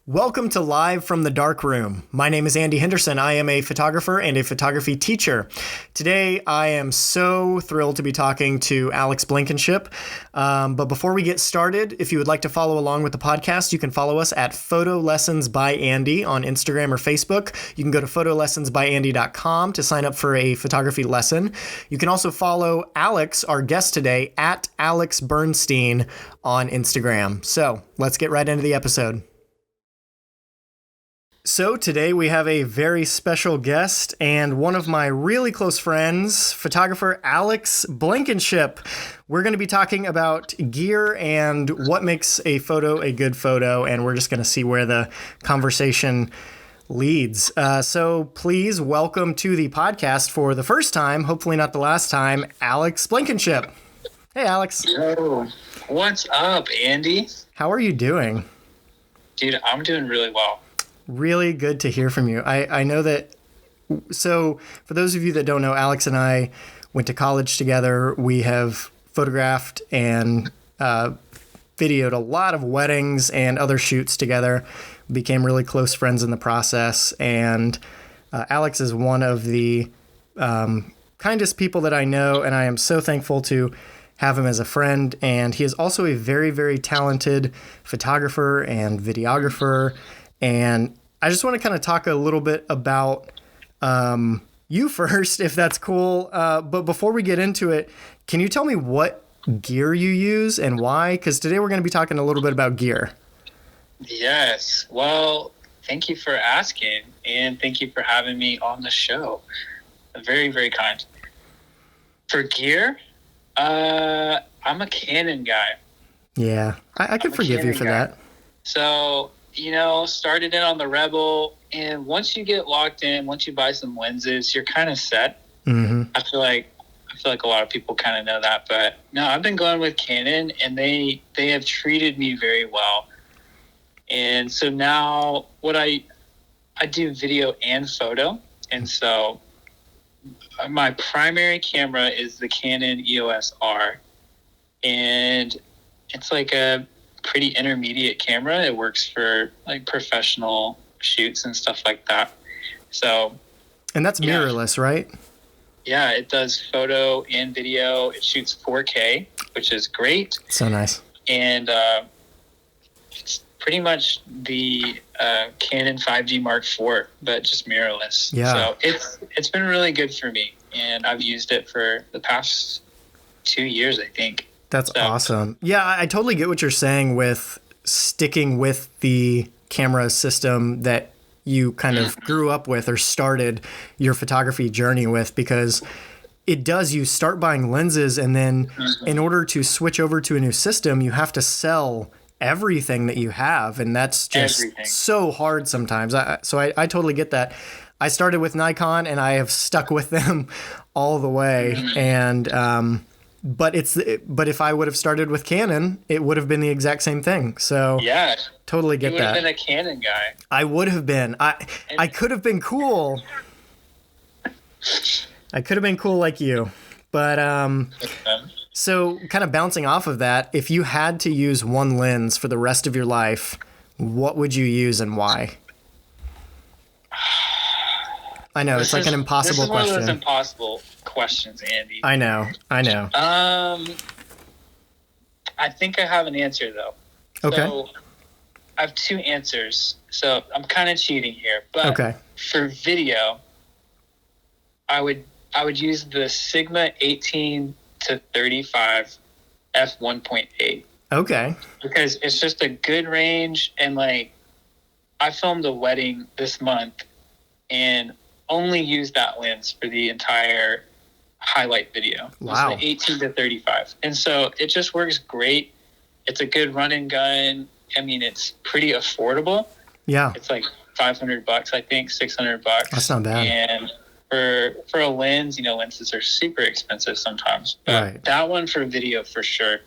Welcome to Live from the Darkroom. My name is Andy Henderson. I am a photographer and a photography teacher. Today, I am so thrilled to be talking to Alex Blankenship. But before we get started, if you would like to follow along with the podcast, you can follow us at Photo Lessons by Andy on Instagram or Facebook. You can go to photolessonsbyandy.com to sign up for a photography lesson. You can also follow Alex, our guest today, at Alex Bernstein on Instagram. So let's get right into the episode. So today we have a very special guest and one of my really close friends, photographer Alex Blankenship. We're going to be talking about gear and what makes a photo a good photo, and we're just going to see where the conversation leads. So please welcome to the podcast for the first time, hopefully not the last time, Alex Blankenship. Hey, Alex. Yo, what's up, Andy? How are you doing? Dude, I'm doing really well. Really good to hear from you. I know that, so for those of you that don't know, Alex and I went to college together. We have photographed and videoed a lot of weddings and other shoots together. We became really close friends in the process. And Alex is one of the kindest people that I know, and I am so thankful to have him as a friend. And he is also a very, very talented photographer and videographer. And I just want to kind of talk a little bit about you first, if that's cool. But before we get into it, can you tell me what gear you use and why? Because today we're going to be talking a little bit about gear. Yes. Well, thank you for asking, and thank you for having me on the show. Very, very kind. For gear, I'm a Canon guy. Yeah, I can forgive you for that. So, started in on the Rebel, and once you get locked in, once you buy some lenses, you're kind of set. Mm-hmm. I feel like a lot of people kind of know that, but no, I've been going with Canon, and they have treated me very well. And so now what I do video and photo, and so my primary camera is the Canon EOS R, and it's like a pretty intermediate camera. It works for like professional shoots and stuff like that. So, and that's mirrorless, right? Yeah, it does photo and video. It shoots 4K, which is great. So nice. And it's pretty much the Canon 5D Mark IV, but just mirrorless. Yeah. So it's been really good for me, and I've used it for the past 2 years, I think. That's awesome. Yeah, I totally get what you're saying with sticking with the camera system that you kind of grew up with or started your photography journey with, because it does, you start buying lenses, and then in order to switch over to a new system, you have to sell everything that you have, and that's just so hard sometimes. So I totally get that. I started with Nikon, and I have stuck with them all the way, and But if I would have started with Canon, it would have been the exact same thing. So yeah, totally get that. You would have been a Canon guy. I would have been. I could have been cool. I could have been cool like you. But so kind of bouncing off of that, if you had to use one lens for the rest of your life, what would you use and why? I know, it's like an impossible question. This is one of those impossible questions, Andy. I know. I think I have an answer, though. Okay. So I have two answers. So I'm kind of cheating here. But for video, I would use the Sigma 18 to 35 f1.8. Okay. Because it's just a good range, and like I filmed a wedding this month and only use that lens for the entire highlight video. Wow. It's the 18 to 35. And so it just works great. It's a good run and gun. I mean, it's pretty affordable. Yeah. It's like $500, I think, $600. That's not bad. And for a lens, lenses are super expensive sometimes. But that one for video for sure.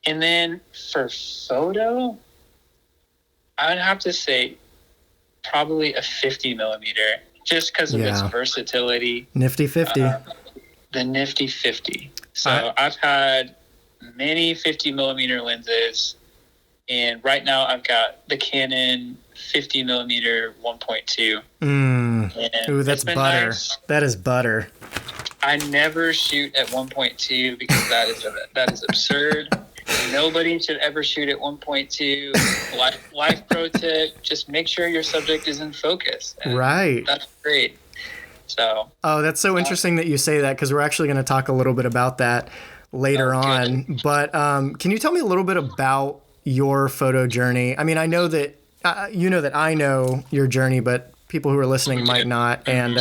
And then for photo, I would have to say probably a 50 millimeter, just because of its versatility. Nifty 50. The Nifty 50. So I've had many 50 millimeter lenses, And right now I've got the Canon 50 millimeter 1.2. Ooh, that's butter. Nice. That is butter. I never shoot at 1.2 because that is absurd. Nobody should ever shoot at 1.2. Life pro tip: just make sure your subject is in focus. Right. That's great. So. Oh, that's so interesting that you say that, because we're actually going to talk a little bit about that later on. But can you tell me a little bit about your photo journey? I mean, I know that that I know your journey, but people who are listening might not. And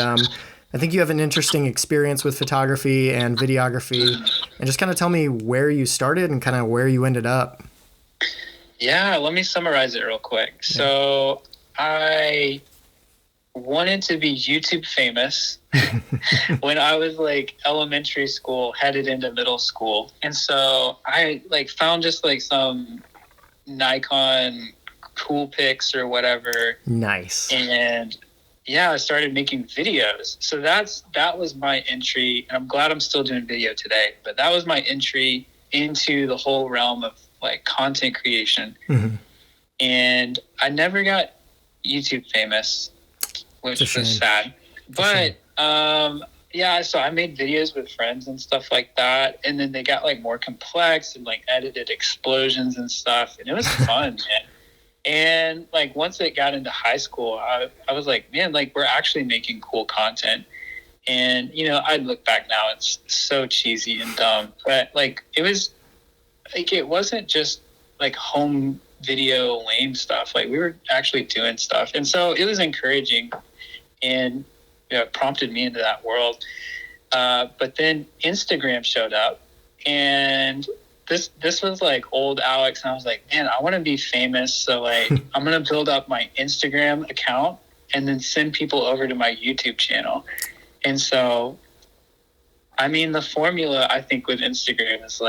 I think you have an interesting experience with photography and videography. And just kind of tell me where you started and kind of where you ended up. Yeah, let me summarize it real quick. Yeah. So I wanted to be YouTube famous when I was like elementary school, headed into middle school. And so I found just some Nikon cool pics or whatever. Nice. And I started making videos. So that was my entry. And I'm glad I'm still doing video today, but that was my entry into the whole realm of content creation. Mm-hmm. And I never got YouTube famous, which was sad. But so I made videos with friends and stuff like that, and then they got more complex and edited explosions and stuff, and it was fun, man. And once it got into high school, I was like, man, we're actually making cool content. And I look back now, it's so cheesy and dumb, but it was it wasn't just home video lame stuff. We were actually doing stuff, and so it was encouraging. And it prompted me into that world. But then Instagram showed up, and this was old Alex, and I was like, man, I want to be famous. So I'm going to build up my Instagram account and then send people over to my YouTube channel. And so, I mean, the formula I think with Instagram is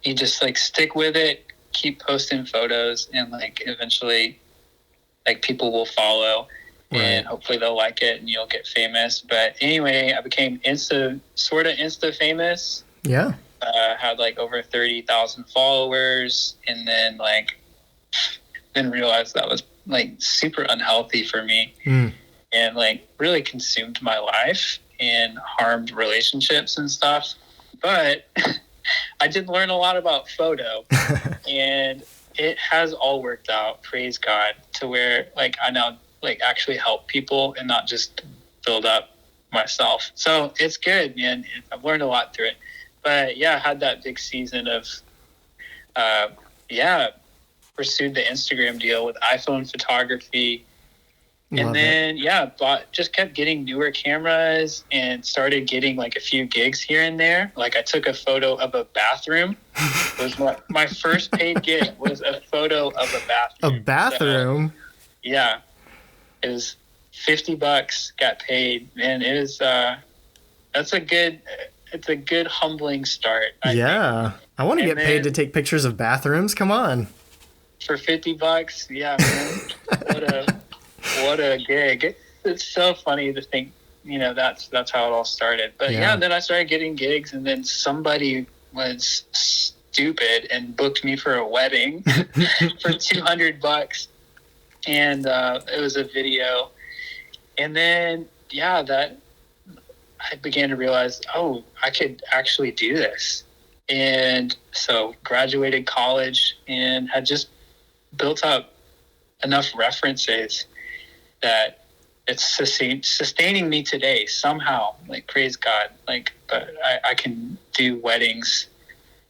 you just stick with it, keep posting photos, and eventually people will follow. Right. And hopefully they'll like it and you'll get famous. But anyway, I became sort of Insta famous. Yeah. Had over 30,000 followers, and then then realized that was super unhealthy for me. And really consumed my life and harmed relationships and stuff. But I did learn a lot about photo, and it has all worked out, praise God, to where I now actually help people and not just build up myself. So it's good, man. I've learned a lot through it. But I had that big season of pursued the Instagram deal with iPhone photography. And then just kept getting newer cameras and started getting a few gigs here and there. I took a photo of a bathroom. It was my first paid gig was a photo of a bathroom. A bathroom? So, yeah. It was $50, got paid, and it was it's a good humbling start. I think. I want to get paid to take pictures of bathrooms. Come on. For $50, yeah, man. what a gig. It's so funny to think, that's how it all stared. But then I started getting gigs, and then somebody was stupid and booked me for a wedding for $200. And it was a video. And then, that I began to realize, I could actually do this. And so graduated college and had just built up enough references that it's sustaining me today somehow. Praise God. But I can do weddings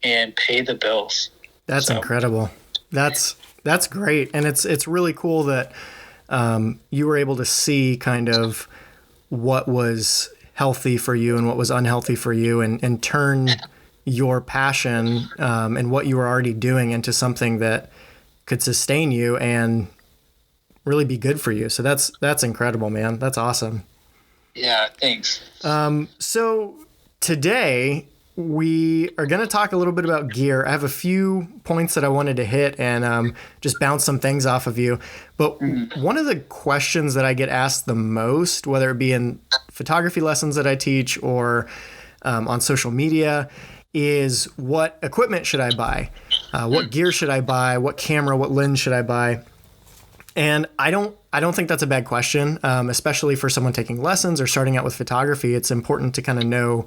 and pay the bills. That's incredible. That's great. And it's really cool that you were able to see kind of what was healthy for you and what was unhealthy for you, and turn your passion and what you were already doing into something that could sustain you and really be good for you. So that's incredible, man. That's awesome. Yeah, thanks. So today we are going to talk a little bit about gear. I have a few points that I wanted to hit and just bounce some things off of you. But one of the questions that I get asked the most, whether it be in photography lessons that I teach or on social media, is what equipment should I buy? What gear should I buy? What camera, what lens should I buy? And I don't think that's a bad question, especially for someone taking lessons or starting out with photography. It's important to kind of know,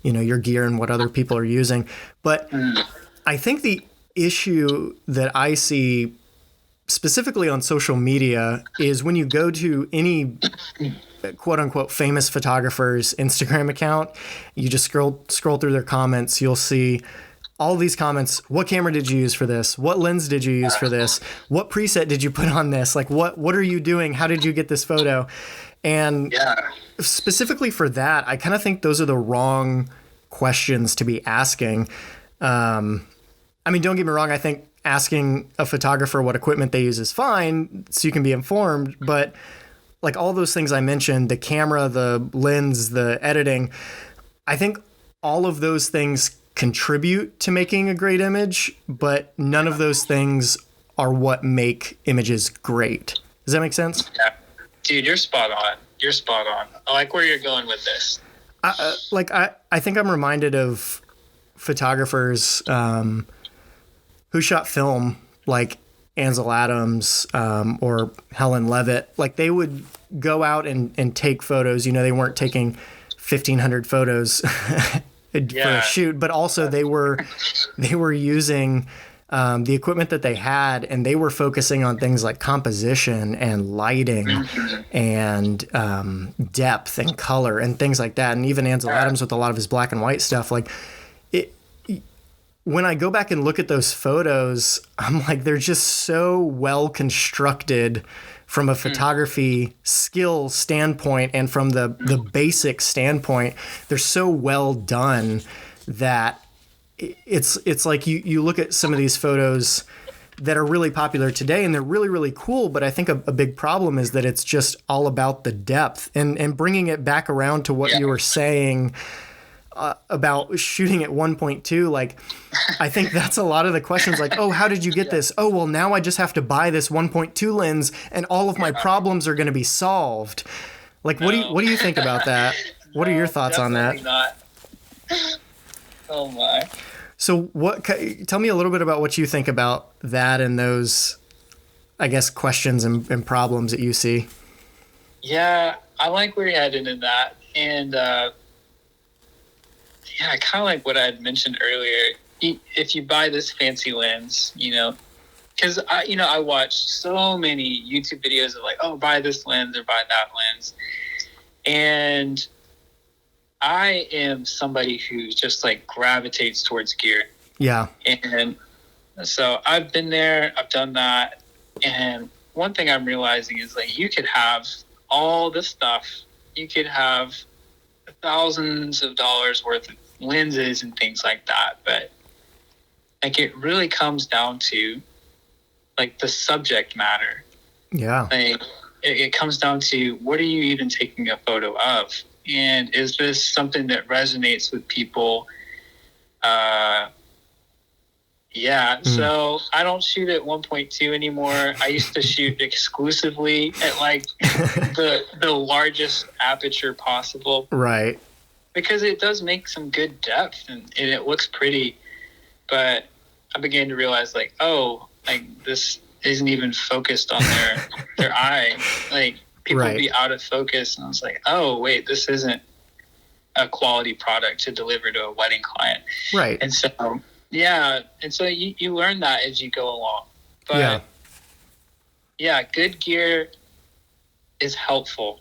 your gear and what other people are using. But I think the issue that I see specifically on social media is when you go to any quote unquote famous photographer's Instagram account, you just scroll through their comments, you'll see all these comments. What camera did you use for this? What lens did you use for this? What preset did you put on this? Like, what are you doing? How did you get this photo? And specifically for that, I kind of think those are the wrong questions to be asking. I mean, don't get me wrong. I think asking a photographer what equipment they use is fine, so you can be informed. But like all those things I mentioned, the camera, the lens, the editing, I think all of those things contribute to making a great image, but none of those things are what make images great. Does that make sense? Yeah. Dude, you're spot on. You're spot on. I like where you're going with this. I think I'm reminded of photographers who shot film, like Ansel Adams or Helen Levitt. Like they would go out and take photos. They weren't taking 1,500 photos for a shoot, but also they were using the equipment that they had, and they were focusing on things like composition and lighting and depth and color and things like that. And even Ansel Adams with a lot of his black and white stuff, like it. When I go back and look at those photos, I'm like, they're just so well constructed from a photography skill standpoint and from the basic standpoint. They're so well done that it's like you look at some of these photos that are really popular today and they're really, really cool. But I think a big problem is that it's just all about the depth and bringing it back around to what you were saying about shooting at 1.2. Like, I think that's a lot of the questions, like, oh, how did you get this? Oh, well, now I just have to buy this 1.2 lens and all of my problems are going to be solved. Like, what do you think about that? What are your thoughts on that? Not. Oh my. So tell me a little bit about what you think about that and those, I guess, questions and problems that you see. Yeah, I like where you're headed in that. And, I kind of like what I had mentioned earlier. If you buy this fancy lens, because I watched so many YouTube videos of like, oh, buy this lens or buy that lens. And I am somebody who just like gravitates towards gear. Yeah. And so I've been there, I've done that. And one thing I'm realizing is like, you could have all this stuff. You could have thousands of dollars worth of lenses and things like that, but like it really comes down to like the subject matter. Yeah. Like it comes down to, what are you even taking a photo of, and is this something that resonates with people? So I don't shoot at 1.2 anymore. I used to shoot exclusively at like the largest aperture possible. Right. Because it does make some good depth and it looks pretty. But I began to realize like, oh, like this isn't even focused on their eye. Like people would be out of focus. And I was like, oh, wait, this isn't a quality product to deliver to a wedding client. Right. And so, you learn that as you go along. But good gear is helpful.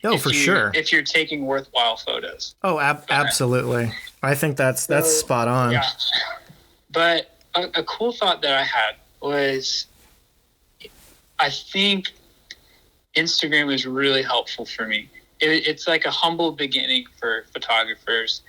No, for sure. If you're taking worthwhile photos. Oh, absolutely. I think that's spot on. Yeah. But a cool thought that I had was, I think Instagram is really helpful for me. It's like a humble beginning for photographers.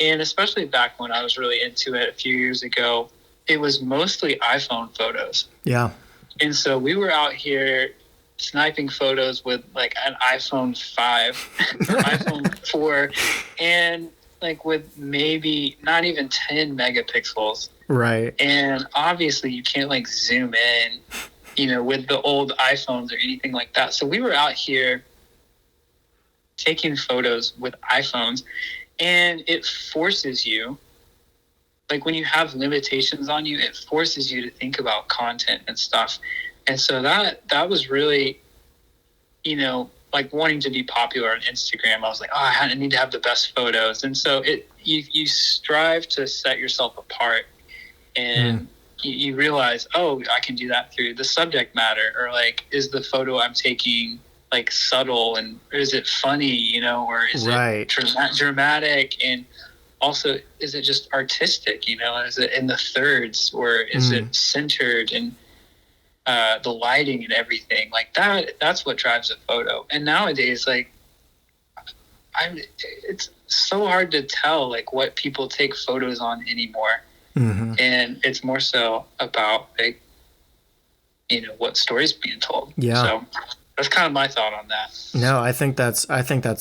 And especially back when I was really into it a few years ago, it was mostly iPhone photos. Yeah. And so we were out here sniping photos with like an iPhone 5 or iPhone 4 and like with maybe not even 10 megapixels. Right. And obviously you can't like zoom in, with the old iPhones or anything like that. So we were out here taking photos with iPhones, and it forces you like when you have limitations on you, it forces you to think about content and stuff. And so that was really, like wanting to be popular on Instagram. I was like, I need to have the best photos. And so you strive to set yourself apart, and you realize, I can do that through the subject matter, or like, is the photo I'm taking like subtle, and or is it funny, or is it dramatic, and also, is it just artistic, is it in the thirds, or is it centered, and the lighting and everything like that's what drives a photo. And nowadays, like, it's so hard to tell like what people take photos on anymore. And it's more so about like, what story's being told. Yeah. So that's kind of my thought on that. No, I think that's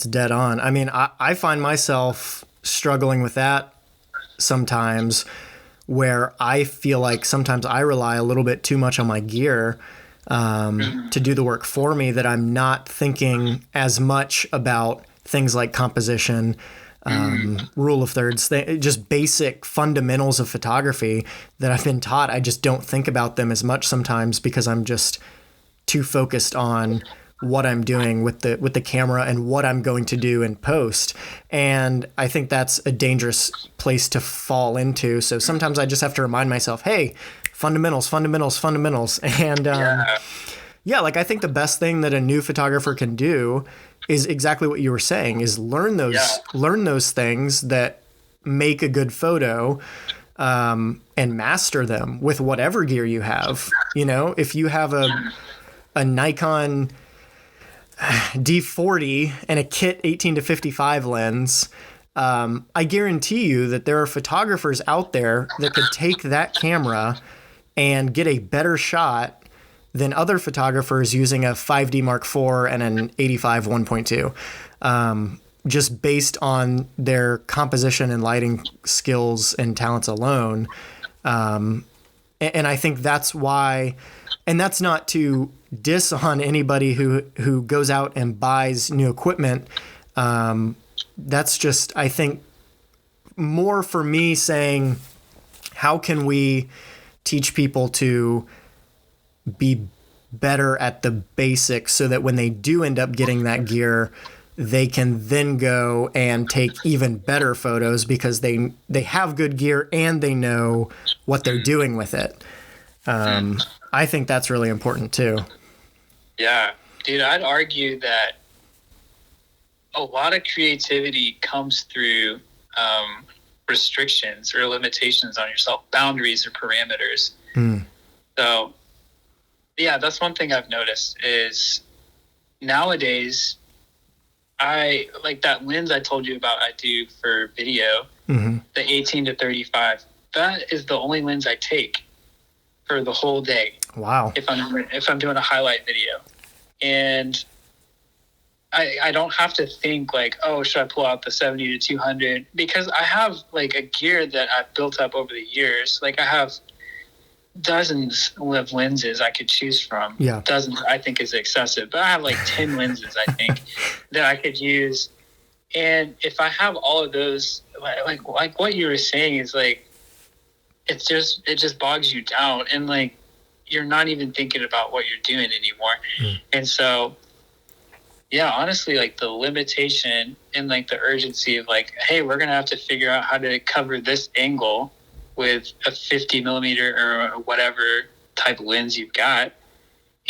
dead on. I mean, I find myself struggling with that sometimes, where I feel like sometimes I rely a little bit too much on my gear to do the work for me, that I'm not thinking as much about things like composition, rule of thirds, just basic fundamentals of photography that I've been taught. I just don't think about them as much sometimes because I'm just too focused on what I'm doing with the camera and what I'm going to do in post. And I think that's a dangerous place to fall into. So sometimes I just have to remind myself, hey, fundamentals. And like, I think the best thing that a new photographer can do is exactly what you were saying, is learn those things that make a good photo, and master them with whatever gear you have. If you have a Nikon D40 and a kit 18 to 55 lens, I guarantee you that there are photographers out there that could take that camera and get a better shot than other photographers using a 5D Mark IV and an 85 1.2, just based on their composition and lighting skills and talents alone. And I think that's why, and that's not to diss on anybody who goes out and buys new equipment. That's just, I think, more for me saying, how can we teach people to be better at the basics so that when they do end up getting that gear, they can then go and take even better photos because they have good gear and they know what they're doing with it. I think that's really important too. Yeah, dude, I'd argue that a lot of creativity comes through restrictions or limitations on yourself, boundaries or parameters. So, yeah, that's one thing I've noticed is nowadays, I like that lens I told you about I do for video, the 18 to 35. That is the only lens I take for the whole day. Wow. If I'm doing a highlight video. And I don't have to think like, should I pull out the 70 to 200? Because I have like a gear that I've built up over the years. Like I have dozens of lenses I could choose from. Yeah. Dozens I think is excessive, but I have like 10 lenses I think that I could use. And if I have all of those, like what you were saying is like, it just bogs you down, and like you're not even thinking about what you're doing anymore. And so, yeah, honestly, like the limitation and like the urgency of like, hey, we're going to have to figure out how to cover this angle with a 50 millimeter or whatever type lens you've got.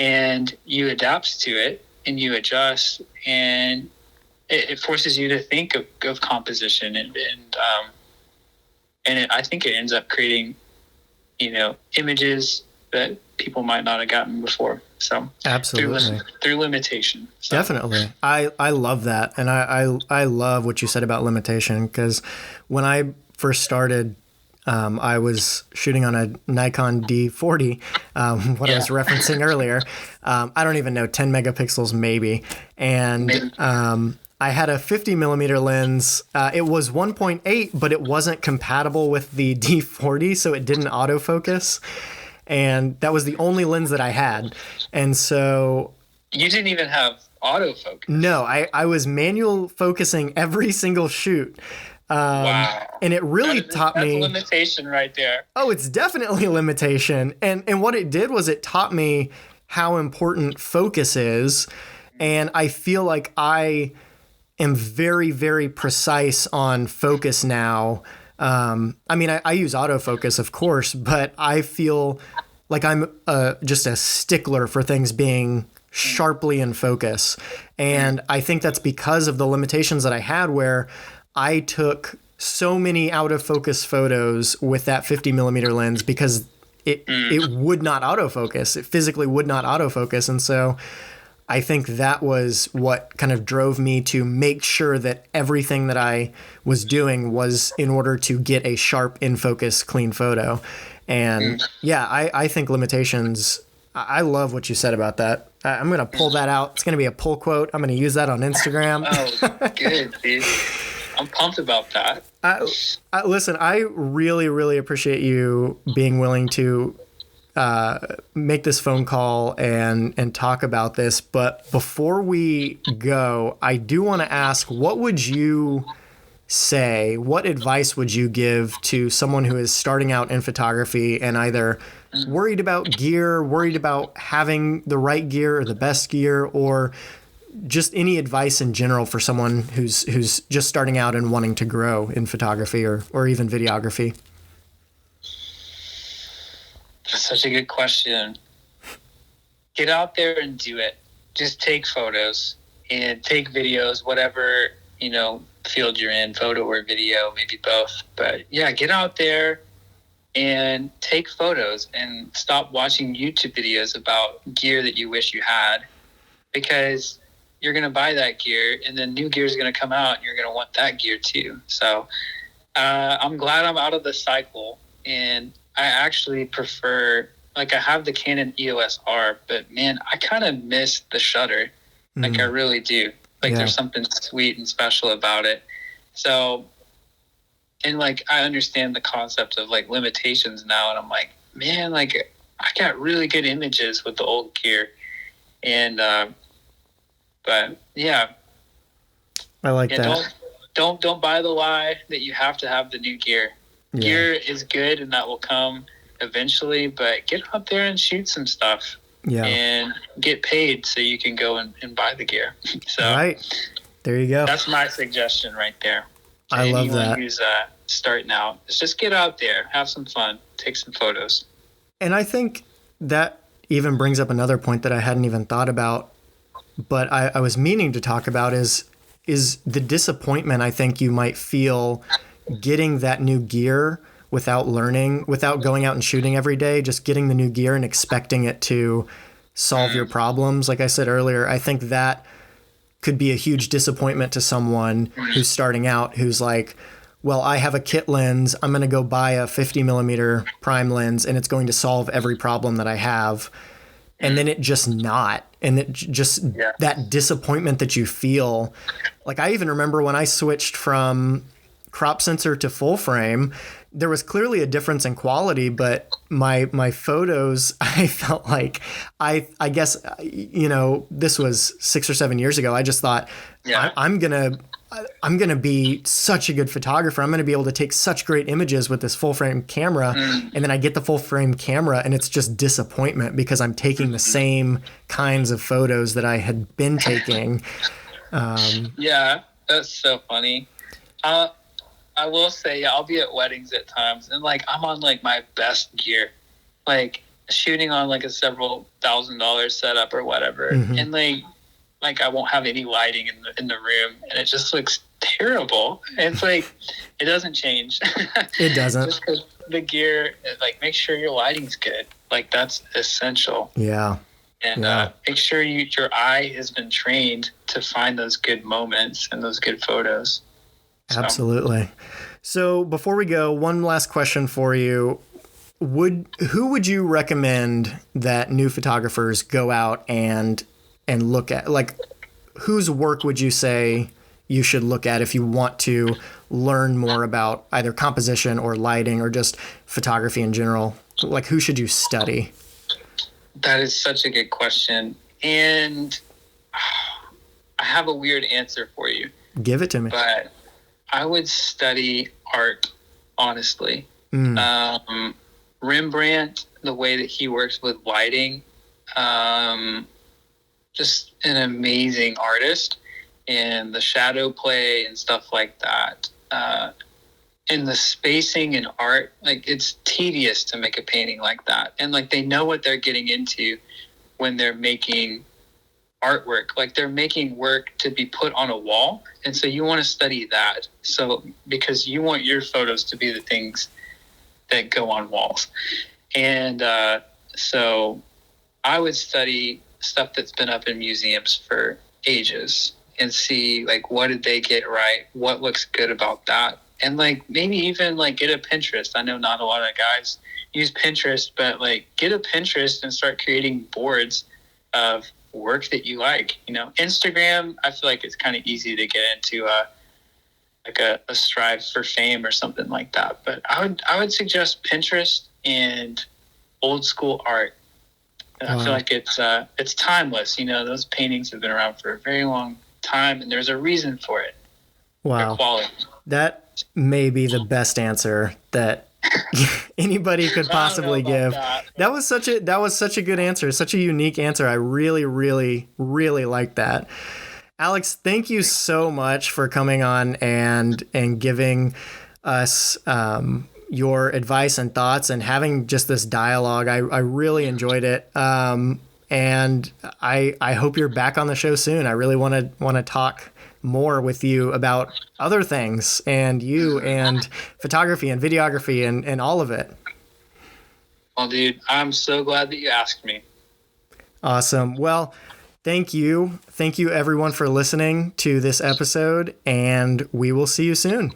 And you adapt to it and you adjust, and it forces you to think of composition and I think it ends up creating, images that people might not have gotten before. So absolutely through limitation. So. Definitely. I love that. And I love what you said about limitation, because when I first started, I was shooting on a Nikon D40, I was referencing earlier. I don't even know, 10 megapixels maybe. And I had a 50 millimeter lens. It was 1.8, but it wasn't compatible with the D40, so it didn't autofocus. And that was the only lens that I had. And so... You didn't even have autofocus? No, I was manual focusing every single shoot. Wow. And it really taught that's me. a limitation right there. Oh, it's definitely a limitation. And what it did was it taught me how important focus is. And I feel like I am very, very precise on focus now. I mean, I use autofocus, of course, but I feel like I'm just a stickler for things being sharply in focus. And I think that's because of the limitations that I had, where I took so many out of focus photos with that 50 millimeter lens because it would not autofocus. It physically would not autofocus. And so I think that was what kind of drove me to make sure that everything that I was doing was in order to get a sharp, in focus, clean photo. And yeah, I think limitations, I love what you said about that. I'm going to pull that out. It's going to be a pull quote. I'm going to use that on Instagram. Oh, good, dude. I'm pumped about that. Listen, I really, really appreciate you being willing to make this phone call and talk about this. But before we go, I do want to ask, what would you say, what advice would you give to someone who is starting out in photography and either worried about gear, worried about having the right gear or the best gear, or just any advice in general for someone who's just starting out and wanting to grow in photography or even videography? That's such a good question. Get out there and do it. Just take photos and take videos, whatever, field you're in, photo or video, maybe both. But yeah, get out there and take photos and stop watching YouTube videos about gear that you wish you had, because you're going to buy that gear and then new gear is going to come out and you're going to want that gear too. So I'm glad I'm out of the cycle, and I actually prefer, I have the Canon EOS R, but man, I kind of miss the shutter. I really do. There's something sweet and special about it. So, and I understand the concept of limitations now, and I'm like, man, I got really good images with the old gear. And, but yeah. I like that. Don't buy the lie that you have to have the new gear. Yeah. Gear is good and that will come eventually, but get out there and shoot some stuff. Yeah. And get paid so you can go and buy the gear. So right. There you go. That's my suggestion right there. I love that. Anyone who's starting out, is just get out there, have some fun, take some photos. And I think that even brings up another point that I hadn't even thought about, but I was meaning to talk about is the disappointment I think you might feel getting that new gear without learning, without going out and shooting every day, just getting the new gear and expecting it to solve your problems. Like I said earlier, I think that could be a huge disappointment to someone who's starting out, who's like, well, I have a kit lens. I'm going to go buy a 50 millimeter prime lens and it's going to solve every problem that I have. And then it just not. And it just, that disappointment that you feel. I even remember when I switched from crop sensor to full frame, there was clearly a difference in quality, but my photos, I felt like I guess, this was 6 or 7 years ago. I just thought I'm going to be such a good photographer. I'm going to be able to take such great images with this full frame camera. And then I get the full frame camera and it's just disappointment because I'm taking the same kinds of photos that I had been taking. Yeah, that's so funny. I will say, I'll be at weddings at times and I'm on my best gear, shooting on a several $1,000 setup or whatever. And I won't have any lighting in the room and it just looks terrible. And it's it doesn't change. It doesn't. Just because the gear, make sure your lighting's good. That's essential. Yeah. And make sure your eye has been trained to find those good moments and those good photos. Absolutely. So before we go, one last question for you. Who would you recommend that new photographers go out and look at? Whose work would you say you should look at if you want to learn more about either composition or lighting or just photography in general? Who should you study? That is such a good question. And I have a weird answer for you. Give it to me. But I would study art, honestly. Rembrandt, the way that he works with lighting, just an amazing artist, and the shadow play and stuff like that. And the spacing in art, like, it's tedious to make a painting like that. And like, they know what they're getting into when they're making artwork. Like, they're making work to be put on a wall. And so you want to study that. So, because you want your photos to be the things that go on walls. And so I would study stuff that's been up in museums for ages and see, like, what did they get right? What looks good about that? And like, maybe even like get a Pinterest. I know not a lot of guys use Pinterest, but like, get a Pinterest and start creating boards of work that you like. You know, Instagram, I feel like it's kind of easy to get into a strive for fame or something like that. But I would suggest Pinterest and old school art. And I feel like it's timeless. You know, those paintings have been around for a very long time, and there's a reason for it. Wow. Their quality. That may be the best answer that anybody could possibly give. That was such a good answer, such a unique answer. I really, really, really like that. Alex, thank you so much for coming on and giving us your advice and thoughts and having just this dialogue. I really enjoyed it. And I hope you're back on the show soon. I really want to talk more with you about other things and you and photography and videography and all of it. Well, dude, I'm so glad that you asked me. Awesome. Well, thank you. Thank you everyone for listening to this episode, and we will see you soon.